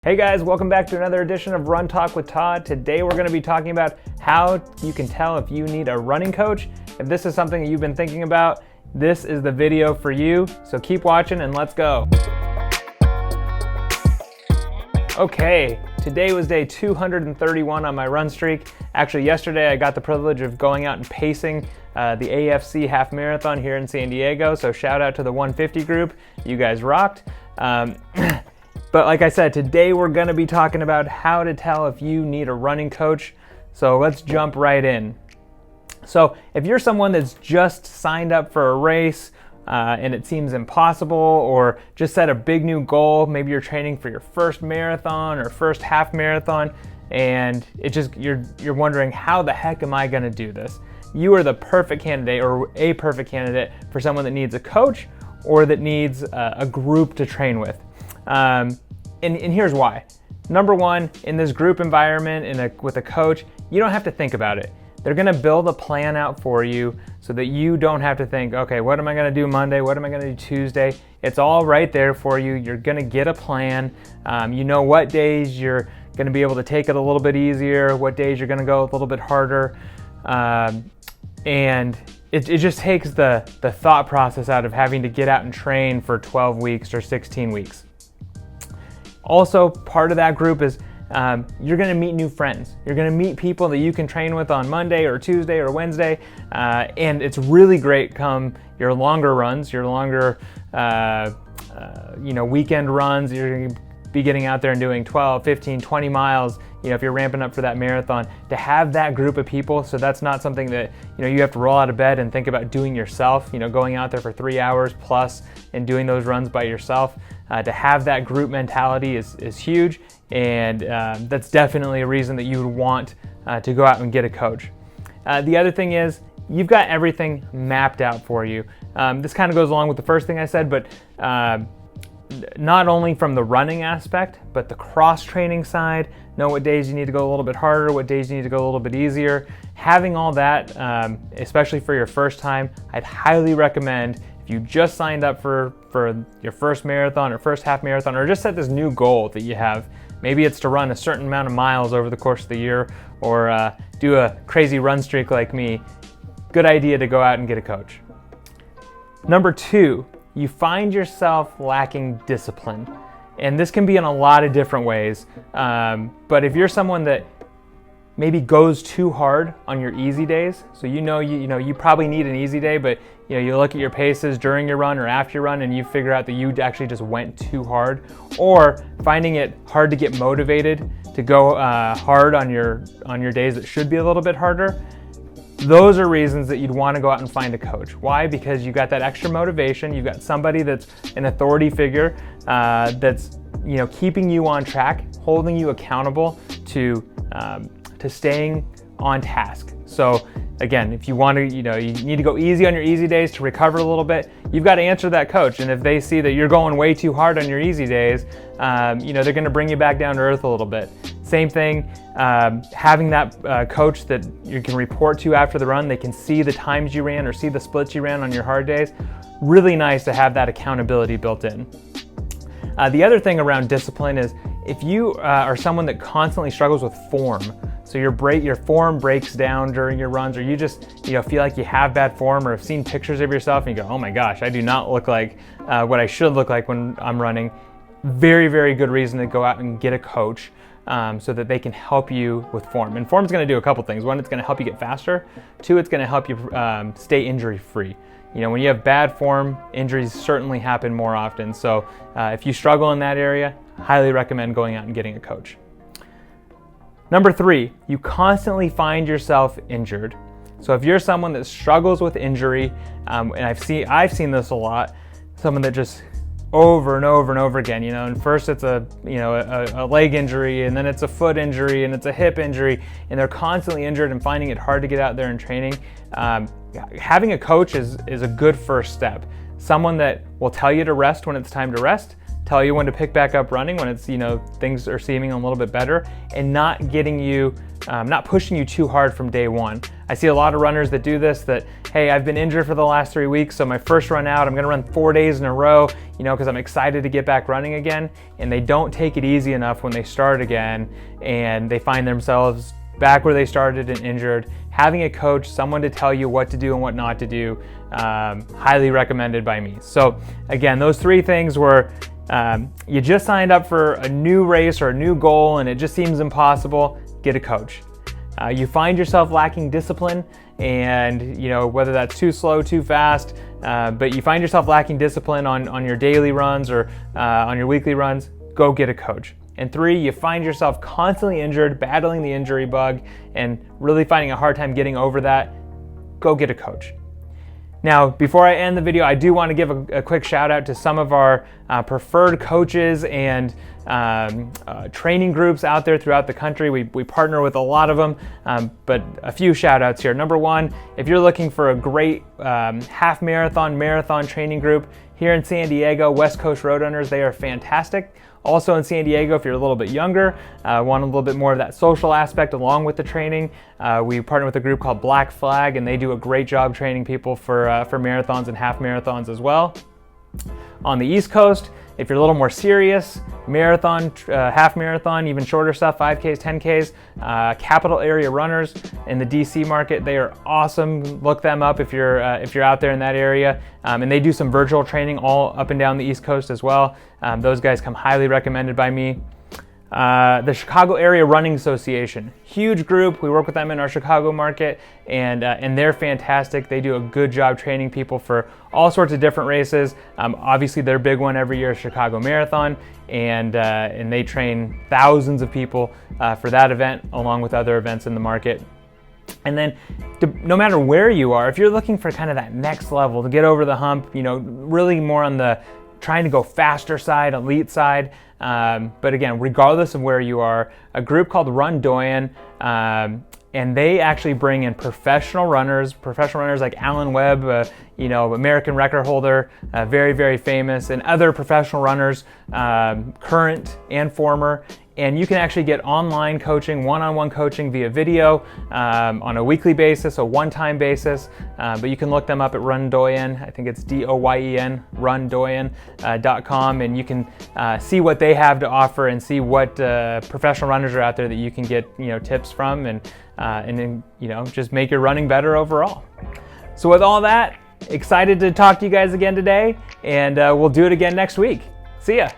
Hey guys, welcome back to another edition of Run Talk with Todd. Today we're going to be talking about how you can tell if you need a running coach. If this is something that you've been thinking about, this is the video for you. So keep watching and let's go. Okay, today was day 231 on my run streak. Actually, yesterday I got the privilege of going out and pacing the AFC half marathon here in San Diego. So shout out to the 150 group. You guys rocked. But like I said, today we're going to be talking about how to tell if you need a running coach. So let's jump right in. So if you're someone that's just signed up for a race and it seems impossible, or just set a big new goal, maybe you're training for your first marathon or first half marathon, and you're wondering, how the heck am I going to do this? You are the perfect candidate, or a perfect candidate, for someone that needs a coach or that needs a group to train with. And here's why. Number one, in this group environment with a coach, you don't have to think about it. They're gonna build a plan out for you so that you don't have to think, okay, what am I gonna do Monday? What am I gonna do Tuesday? It's all right there for you. You're gonna get a plan. You know what days you're gonna be able to take it a little bit easier, what days you're gonna go a little bit harder. And it just takes the thought process out of having to get out and train for 12 weeks or 16 weeks. Also, part of that group is you're going to meet new friends. You're going to meet people that you can train with on Monday or Tuesday or Wednesday, and it's really great come your longer runs, your longer weekend runs. You're going to be getting out there and doing 12, 15, 20 miles, if you're ramping up for that marathon, to have that group of people. So that's not something that you have to roll out of bed and think about doing yourself, going out there for 3 hours plus and doing those runs by yourself. To have that group mentality is huge, and that's definitely a reason that you would want to go out and get a coach. The other thing is, you've got everything mapped out for you. This kind of goes along with the first thing I said, but not only from the running aspect, but the cross-training side. Know what days you need to go a little bit harder, what days you need to go a little bit easier. Having all that, especially for your first time, I'd highly recommend, if you just signed up for your first marathon or first half marathon, or just set this new goal that you have. Maybe it's to run a certain amount of miles over the course of the year, or do a crazy run streak like me. Good idea to go out and get a coach. Number two, you find yourself lacking discipline. And this can be in a lot of different ways. But if you're someone that maybe goes too hard on your easy days, so you probably need an easy day, but you look at your paces during your run or after your run and you figure out that you actually just went too hard, or finding it hard to get motivated to go hard on your days that should be a little bit harder. Those are reasons that you'd want to go out and find a coach. Why? Because you got that extra motivation. You've got somebody that's an authority figure that's keeping you on track, holding you accountable to staying on task. So again, if you want to, you need to go easy on your easy days to recover a little bit, you've got to answer that coach. And if they see that you're going way too hard on your easy days, they're going to bring you back down to earth a little bit. Same thing, having that coach that you can report to after the run. They can see the times you ran or see the splits you ran on your hard days. Really nice to have that accountability built in. The other thing around discipline is, if you are someone that constantly struggles with form, so your form breaks down during your runs, or you just feel like you have bad form, or have seen pictures of yourself and you go, oh my gosh, I do not look like what I should look like when I'm running. Very, very good reason to go out and get a coach so that they can help you with form. And form's going to do a couple things. One, it's going to help you get faster. Two, it's going to help you stay injury free. When you have bad form, injuries certainly happen more often. So if you struggle in that area, highly recommend going out and getting a coach. Number three, you constantly find yourself injured. So if you're someone that struggles with injury, and I've seen this a lot, someone that just over and over and over again, and first it's a leg injury, and then it's a foot injury, and it's a hip injury, and they're constantly injured and finding it hard to get out there and training. Having a coach is a good first step. Someone that will tell you to rest when it's time to rest, tell you when to pick back up running when it's things are seeming a little bit better, and not pushing you too hard from day one. I see a lot of runners that do this, that, hey, I've been injured for the last 3 weeks, so my first run out, I'm gonna run 4 days in a row, because I'm excited to get back running again, and they don't take it easy enough when they start again, and they find themselves back where they started and injured. Having a coach, someone to tell you what to do and what not to do, highly recommended by me. So again, those 3 things were, you just signed up for a new race or a new goal and it just seems impossible, get a coach. You find yourself lacking discipline, and whether that's too slow, too fast, but you find yourself lacking discipline on your daily runs or on your weekly runs, go get a coach. And 3, you find yourself constantly injured, battling the injury bug, and really finding a hard time getting over that, go get a coach. Now, before I end the video, I do want to give a quick shout out to some of our preferred coaches and training groups out there throughout the country. We partner with a lot of them, but a few shout outs here. Number 1, if you're looking for a great half marathon training group here in San Diego, West Coast Roadrunners, they are fantastic. Also in San Diego, if you're a little bit younger, want a little bit more of that social aspect along with the training, we partner with a group called Black Flag, and they do a great job training people for marathons and half marathons as well. On the East Coast, if you're a little more serious, marathon, half marathon, even shorter stuff, 5Ks, 10Ks, Capital Area Runners in the DC market, they are awesome. Look them up if you're out there in that area. And they do some virtual training all up and down the East Coast as well. Those guys come highly recommended by me. The Chicago Area Running Association, huge group. We work with them in our Chicago market, and they're fantastic. They do a good job training people for all sorts of different races. Obviously, their big one every year is Chicago Marathon, and they train thousands of people for that event, along with other events in the market. And then, no matter where you are, if you're looking for kind of that next level to get over the hump, really more on the trying to go faster side, elite side. But again, regardless of where you are, a group called Run Doyen, and they actually bring in professional runners like Alan Webb, American record holder, very, very famous, and other professional runners, current and former. And you can actually get online coaching, one-on-one coaching via video on a weekly basis, a one-time basis. But you can look them up at Run Doyen. I think it's Doyen, rundoyen.com, and you can see what they have to offer and see what professional runners are out there that you can get tips from, and then just make your running better overall. So with all that, excited to talk to you guys again today, and we'll do it again next week. See ya.